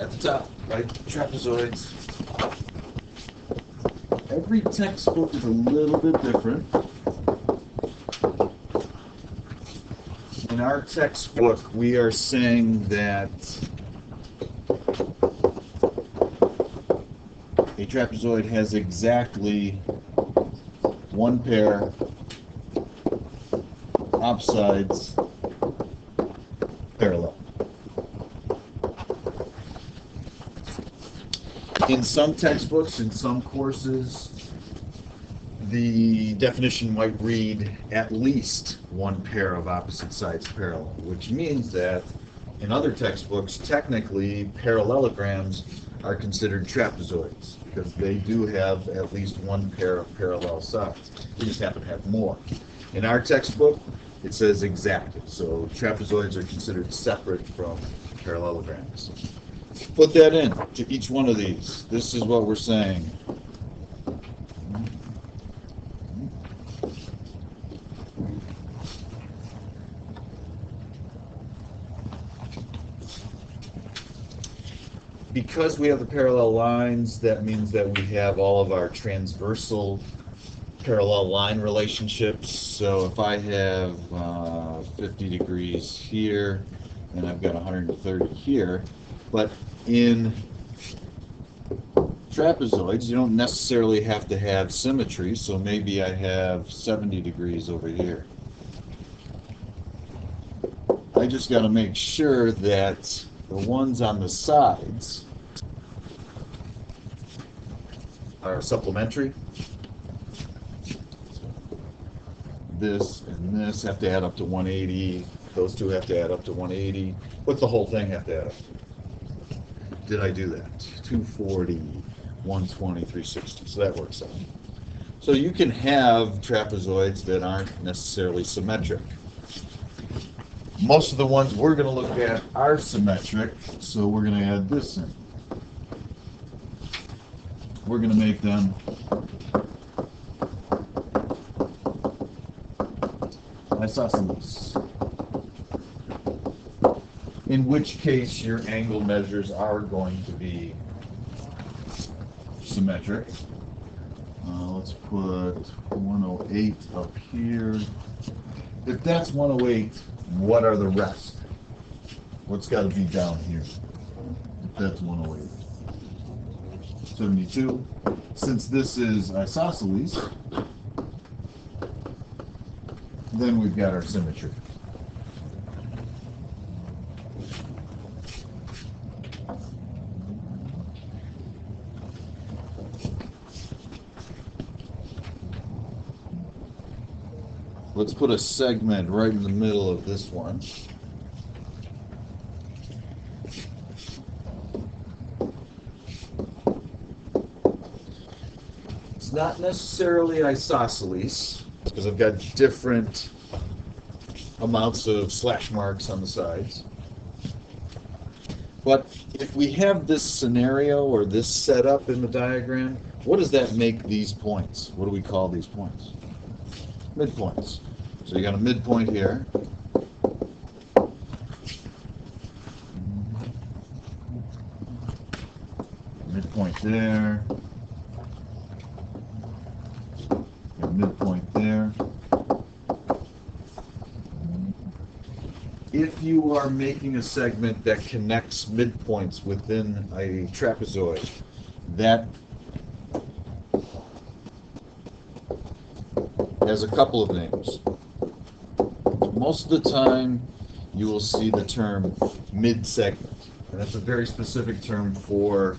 at the top, right? Trapezoids. Every textbook is a little bit different. In our textbook, we are saying that a trapezoid has exactly one pair op sides parallel. In some textbooks, in some courses, the definition might read at least one pair of opposite sides parallel, which means that in other textbooks, technically, parallelograms are considered trapezoids because they do have at least one pair of parallel sides. They just happen to have more. In our textbook, it says exactly, so trapezoids are considered separate from parallelograms. Put that in to each one of these. This is what we're saying. Because we have the parallel lines, that means that we have all of our transversal parallel line relationships. So if I have 50 degrees here, and I've got 130 here, but in trapezoids, you don't necessarily have to have symmetry, so maybe I have 70 degrees over here. I just got to make sure that the ones on the sides are supplementary. This and this have to add up to 180. Those two have to add up to 180. What's the whole thing have to add up to? Did I do that? 240, 120, 360. So that works out. So you can have trapezoids that aren't necessarily symmetric. Most of the ones we're going to look at are symmetric, so we're going to add this in. We're going to make them isosceles, in which case your angle measures are going to be symmetric. Let's put 108 up here. If that's 108, what are the rest? What's got to be down here? If that's 108. 72. Since this is isosceles, then we've got our symmetry. Let's put a segment right in the middle of this one. It's not necessarily isosceles because I've got different amounts of slash marks on the sides. But if we have this scenario or this setup in the diagram, what does that make these points? What do we call these points? Midpoints. So you got a midpoint here. Midpoint there. A midpoint there. If you are making a segment that connects midpoints within a trapezoid, that has a couple of names. Most of the time, you will see the term mid-segment, and that's a very specific term for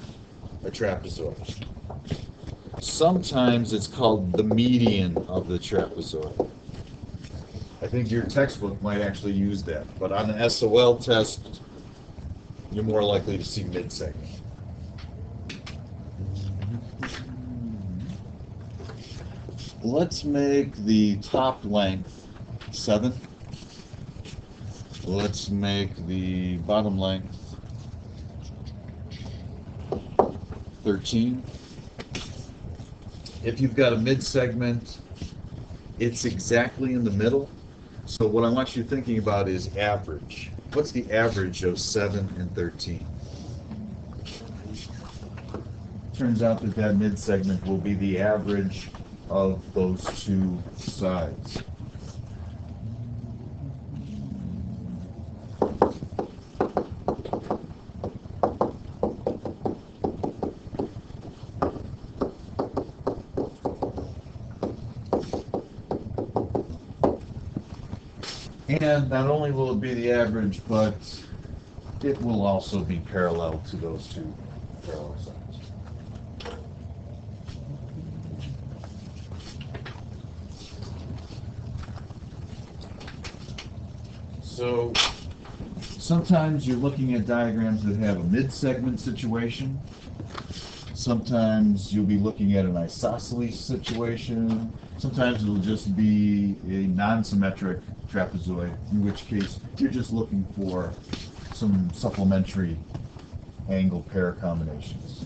a trapezoid. Sometimes it's called the median of the trapezoid. I think your textbook might actually use that, but on an SOL test, you're more likely to see mid-segment. Let's make the top length 7. Let's make the bottom length 13. If you've got a mid-segment, it's exactly in the middle. So what I want you thinking about is average. What's the average of 7 and 13? turns out that that mid-segment will be the average of those two sides. And not only will it be the average, but it will also be parallel to those two parallel sides. So sometimes you're looking at diagrams that have a mid-segment situation. Sometimes you'll be looking at an isosceles situation. Sometimes it'll just be a non-symmetric trapezoid, in which case you're just looking for some supplementary angle pair combinations.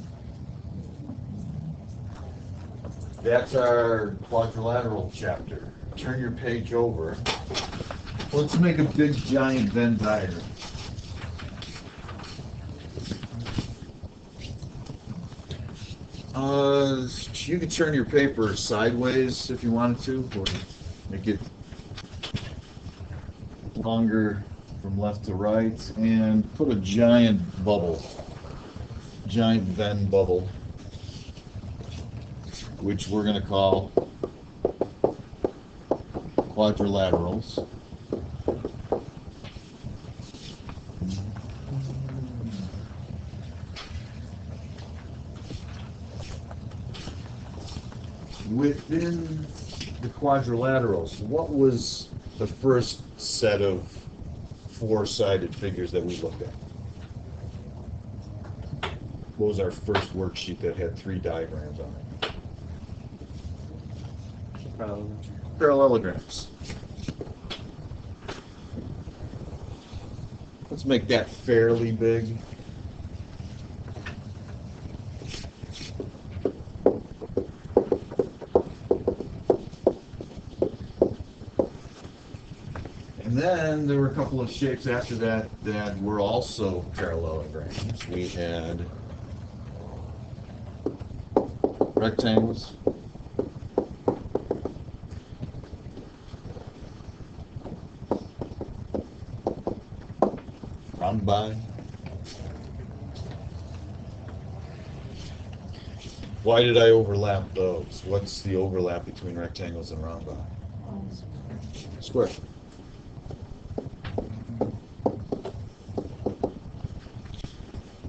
That's our quadrilateral chapter. Turn your page over. Let's make a big giant Venn diagram. You could turn your paper sideways if you wanted to, or make it longer from left to right, and put a giant bubble, giant Venn bubble, which we're going to call quadrilaterals. Within the quadrilaterals, what was the first set of four-sided figures that we looked at? What was our first worksheet that had three diagrams on it? Parallelograms. Let's make that fairly big. And then there were a couple of shapes after that that were also parallelograms. We had rectangles, rhombi. Why did I overlap those? What's the overlap between rectangles and rhombi? Square.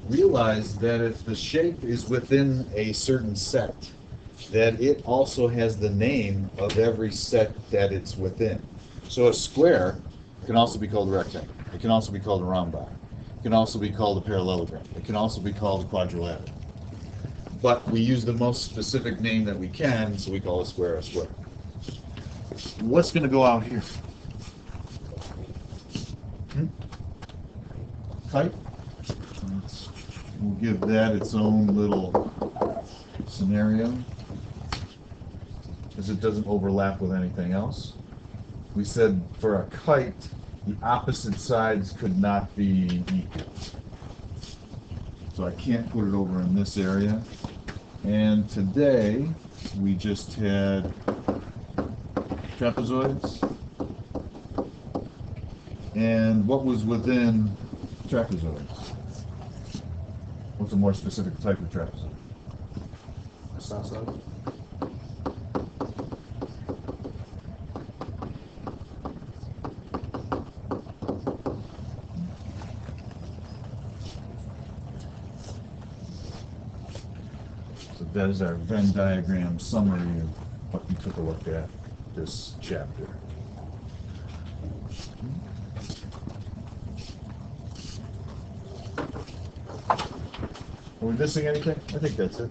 Realize that if the shape is within a certain set, that it also has the name of every set that it's within. So a square can also be called a rectangle. It can also be called a rhombi. It can also be called a parallelogram. It can also be called a quadrilateral. But we use the most specific name that we can, so we call a square a square. What's going to go out here? Kite? We'll give that its own little scenario, because it doesn't overlap with anything else. We said for a kite, the opposite sides could not be equal. So I can't put it over in this area. And today, we just had trapezoids. And what was within trapezoids? What's a more specific type of trapezoid? Isosceles. So that is our Venn diagram summary of what we took a look at this chapter. Are we missing anything? I think that's it.